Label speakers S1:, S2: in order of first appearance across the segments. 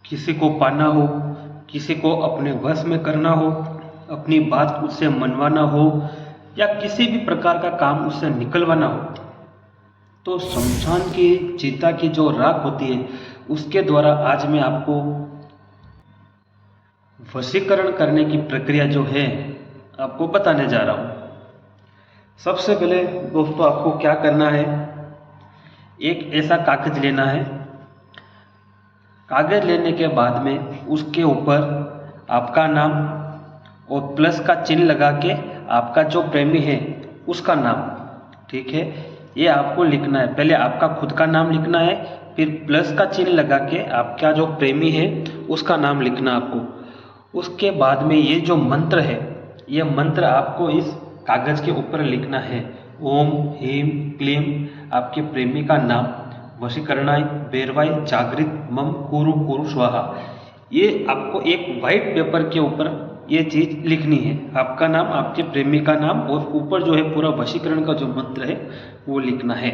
S1: किसी को पाना हो, किसी को अपने वश में करना हो, अपनी बात उससे मनवाना हो या किसी भी प्रकार का काम उससे निकलवाना हो, तो शमशान की चिता की जो राख होती है उसके द्वारा आज मैं आपको वशीकरण करने की प्रक्रिया जो है आपको बताने जा रहा हूँ। सबसे पहले दोस्तों आपको क्या करना है, एक ऐसा कागज लेना है। कागज लेने के बाद में उसके ऊपर आपका नाम और प्लस का चिन्ह लगा के आपका जो प्रेमी है उसका नाम, ठीक है, ये आपको लिखना है। पहले आपका खुद का नाम लिखना है, फिर प्लस का चिन्ह लगा के आपका जो प्रेमी है उसका नाम लिखना आपको। उसके बाद में ये जो मंत्र है, ये मंत्र आपको इस कागज के ऊपर लिखना है। ओम ह्रीं क्लीं आपके प्रेमी का नाम, वशीकरणाय बेरवाय जागृत मम कुरु कुरु स्वाहा। ये आपको एक वाइट पेपर के ऊपर ये चीज़ लिखनी है, आपका नाम, आपके प्रेमी का नाम और ऊपर जो है पूरा वशीकरण का जो मंत्र है वो लिखना है।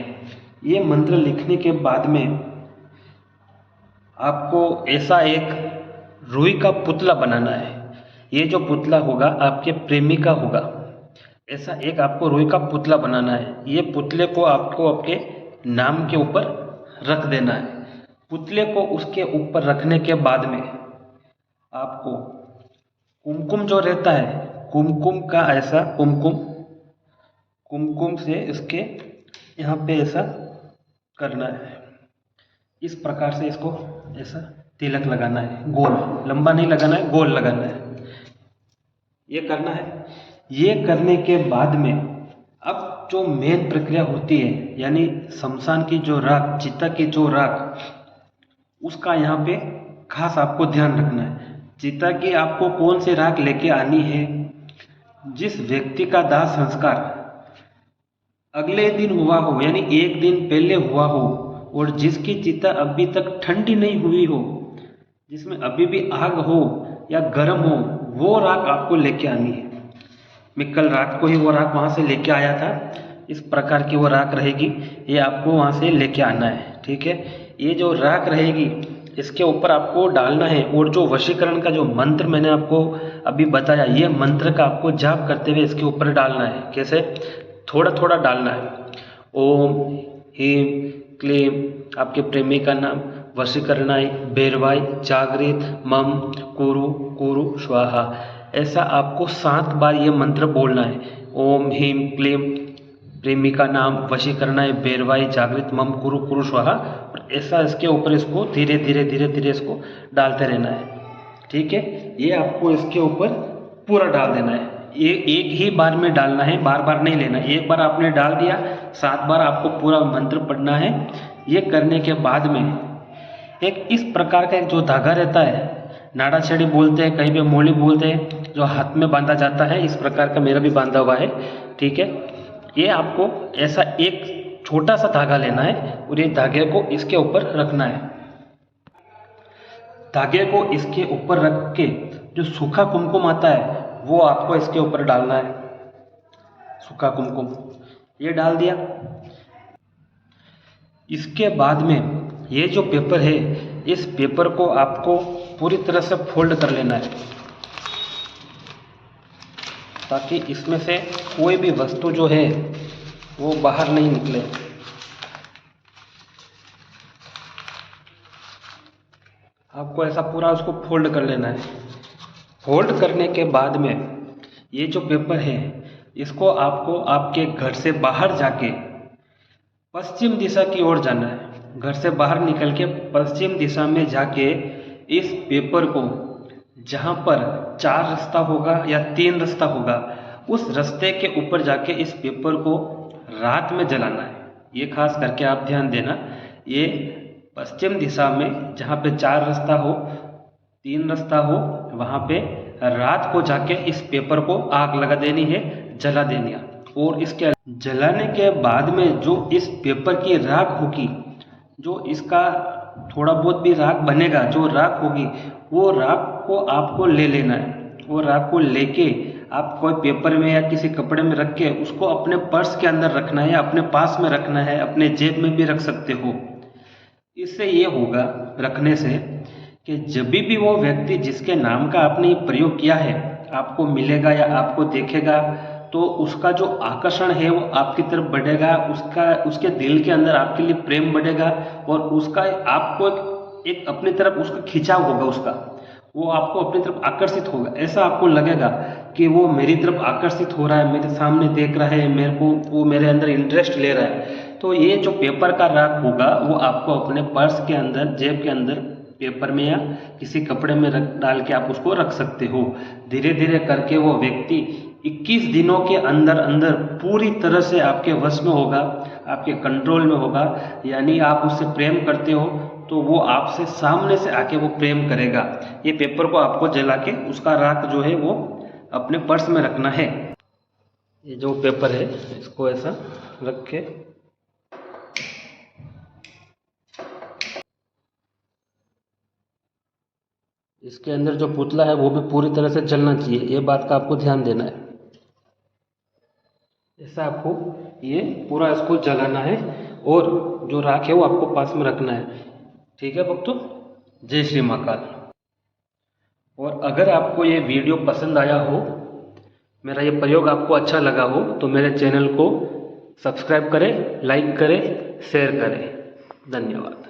S1: ये मंत्र लिखने के बाद में आपको ऐसा एक रुई का पुतला बनाना है। ये जो पुतला होगा आपके प्रेमी का होगा। ऐसा एक आपको रुई का पुतला बनाना है। ये पुतले को आपको आपके नाम के ऊपर रख देना है। पुतले को उसके ऊपर रखने के बाद में आपको कुमकुम जो रहता है, कुमकुम का ऐसा कुमकुम से इसके यहाँ पे ऐसा करना है। इस प्रकार से इसको ऐसा तिलक लगाना है, गोल, लंबा नहीं लगाना है, गोल लगाना है। ये करना है। ये करने के बाद में अब जो मेन प्रक्रिया होती है, यानी शमशान की जो राख, चिता की जो राख, उसका यहाँ पे खास आपको ध्यान रखना है। चिता की आपको कौन सी राख लेके आनी है, जिस व्यक्ति का दाह संस्कार अगले दिन हुआ हो, यानी एक दिन पहले हुआ हो, और जिसकी चिता अभी तक ठंडी नहीं हुई हो, जिसमें अभी भी आग हो या गर्म हो, वो राख आपको लेके आनी है। मैं कल रात को ही वो राख वहाँ से लेके आया था। इस प्रकार की वो राख रहेगी, ये आपको वहाँ से लेके आना है, ठीक है। ये जो राख रहेगी इसके ऊपर आपको डालना है, और जो वशीकरण का जो मंत्र मैंने आपको अभी बताया, ये मंत्र का आपको जाप करते हुए इसके ऊपर डालना है। कैसे? थोड़ा थोड़ा डालना है। ओम ह्रीं क्लीं आपके प्रेमी का नाम, वशीकरणाय बेरवाय जागृत मम कुरु कुरु स्वाहा। ऐसा आपको 7 बार ये मंत्र बोलना है। ओम ह्रीं क्लीं प्रेमी का नाम, वशीकरणाय बेरवाय जागृत मम कुरु कुरु स्वाहा। और ऐसा इसके ऊपर इसको धीरे धीरे धीरे धीरे इसको डालते रहना है, ठीक है। ये आपको इसके ऊपर पूरा डाल देना है। ये एक ही बार में डालना है, बार बार नहीं लेना। एक बार आपने डाल दिया, 7 बार आपको पूरा मंत्र पढ़ना है। ये करने के बाद में एक इस प्रकार का एक जो धागा रहता है, नाड़ा छड़ी बोलते हैं, कहीं पे मोली बोलते हैं, जो हाथ में बांधा जाता है, इस प्रकार का मेरा भी बांधा हुआ है, ठीक है। ये आपको ऐसा एक छोटा सा धागा लेना है और ये धागे को इसके ऊपर रखना है। धागे को इसके ऊपर रख के जो सूखा कुमकुम आता है वो आपको इसके ऊपर डालना है, सूखा कुमकुम। ये डाल दिया। इसके बाद में ये जो पेपर है, इस पेपर को आपको पूरी तरह से फोल्ड कर लेना है, ताकि इसमें से कोई भी वस्तु जो है वो बाहर नहीं निकले। आपको ऐसा पूरा उसको फोल्ड कर लेना है। फोल्ड करने के बाद में ये जो पेपर है, इसको आपको आपके घर से बाहर जाके पश्चिम दिशा की ओर जाना है। घर से बाहर निकल के पश्चिम दिशा में जाके इस पेपर को, जहाँ पर 4 रास्ता होगा या 3 रास्ता होगा, उस रास्ते के ऊपर जाके इस पेपर को रात में जलाना है। ये खास करके आप ध्यान देना। ये पश्चिम दिशा में जहाँ पे 4 रास्ता हो, 3 रास्ता हो, वहाँ पे रात को जाके इस पेपर को आग लगा देनी है, जला देनी है। और इसके जलाने के बाद में जो इस पेपर की राख होगी, जो इसका थोड़ा बहुत भी राख बनेगा, जो राख होगी, वो राख को आपको ले लेना है। वो राख को लेके आप कोई पेपर में या किसी कपड़े में रख के उसको अपने पर्स के अंदर रखना है, अपने पास में रखना है, अपने जेब में भी रख सकते हो। इससे ये होगा, रखने से कि जब भी वो व्यक्ति जिसके नाम का आपने ये प्रयोग किया है आपको मिलेगा या आपको देखेगा, तो उसका जो आकर्षण है वो आपकी तरफ बढ़ेगा, उसके दिल के अंदर आपके लिए प्रेम बढ़ेगा और उसका आपको एक अपनी तरफ उसका खिंचाव होगा, वो आपको अपनी तरफ आकर्षित होगा। ऐसा आपको लगेगा कि वो मेरी तरफ आकर्षित हो रहा है, मेरे सामने देख रहा है, मेरे को वो मेरे अंदर इंटरेस्ट ले रहा है। तो ये जो पेपर का राग होगा वो आपको अपने पर्स के अंदर, जेब के अंदर, पेपर में या किसी कपड़े में डाल के आप उसको रख सकते हो। धीरे धीरे करके वो व्यक्ति 21 दिनों के अंदर अंदर पूरी तरह से आपके वश में होगा, आपके कंट्रोल में होगा। यानी आप उससे प्रेम करते हो तो वो आपसे सामने से आके वो प्रेम करेगा। ये पेपर को आपको जला के उसका राख जो है वो अपने पर्स में रखना है। ये जो पेपर है इसको ऐसा रख के इसके अंदर जो पुतला है वो भी पूरी तरह से जलना चाहिए, ये बात का आपको ध्यान देना है। ऐसा आपको ये पूरा इसको जलाना है और जो राख है वो आपको पास में रखना है। ठीक है भक्तों, जय श्री महाकाल। और अगर आपको ये वीडियो पसंद आया हो, मेरा ये प्रयोग आपको अच्छा लगा हो, तो मेरे चैनल को सब्सक्राइब करें, लाइक करें, शेयर करें। धन्यवाद।